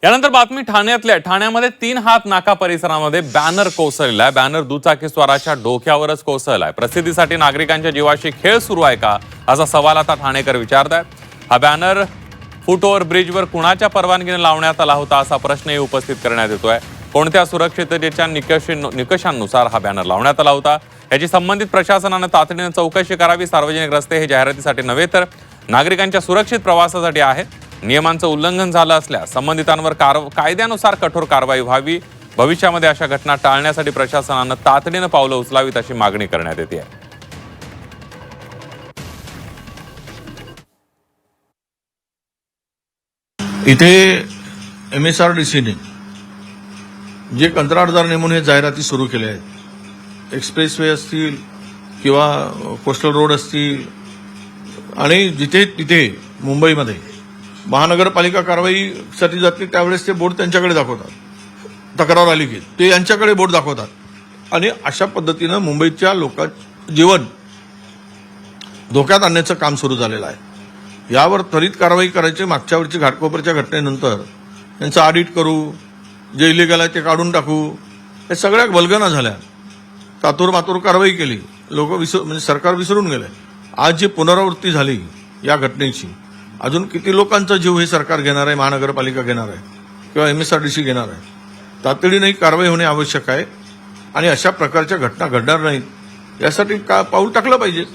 यानंतर बातमी ठाण्यामध्ये 3 हात नाका परिसरामध्ये बॅनर कोसळला आहे। बॅनर दुचाकी स्वाराच्या डोक्यावरच कोसळलाय। प्रसिद्धीसाठी नागरिकांच्या जीवाशी खेळ सुरू आहे का असा सवाल आता ठाणेकर विचारतायत। हा बॅनर फुट ओव्हर ब्रिजवर कुणाच्या परवानगीने लावण्यात आला होता असा प्रश्नही उपस्थित करण्यात येतोय। कोणत्या सुरक्षिततेच्या निकषांनुसार हा बॅनर लावण्यात आला होता याची संबंधित प्रशासनाने तातडीने चौकशी करावी। सार्वजनिक रस्ते हे जाहिरातीसाठी नव्हे तर नागरिकांच्या सुरक्षित प्रवासासाठी आहेत। नियमांचं उल्लंघन झालं असल्यास संबंधितांवर कायद्यानुसार कठोर कारवाई व्हावी। भविष्यामध्ये अशा घटना टाळण्यासाठी प्रशासनानं तातडीनं पावलं उचलावीत अशी मागणी करण्यात येते। इथे MSRDCने जे कंत्राटदार नेमून हे जाहिराती सुरू केल्या आहेत, एक्सप्रेसवे असतील किंवा कोस्टल रोड असतील आणि जिथे तिथे मुंबईमध्ये महानगरपालिका कारवाईसाठी जाते त्यावेळेस ते बोर्ड त्यांच्याकडे दाखवतात, तक्रार आली की ते यांच्याकडे बोर्ड दाखवतात आणि अशा पद्धतीनं मुंबईच्या लोकांचं जीवन धोक्यात आणण्याचं काम सुरू झालेलं आहे। यावर त्वरित कारवाई करायची। मागच्या वर्षी घाटकोपरच्या घटनेनंतर त्यांचं ऑडिट करू, जे इलिगल आहे ते काढून टाकू, हे सगळ्या वल्गना झाल्या। तातूर मातूर कारवाई केली, लोक म्हणजे सरकार विसरून गेले। आज जी पुनरावृत्ती झाली या घटनेची, अजून किती लोकांचा जीव हे सरकार घेणार आहे, महानगरपालिका घेणार आहे किंवा MSRDC घेणार आहे। तातडीने कारवाई होणे आवश्यक आहे आणि अशा प्रकारच्या घटना घडणार नाहीत यासाठी पाऊल टाकलं पाहिजे।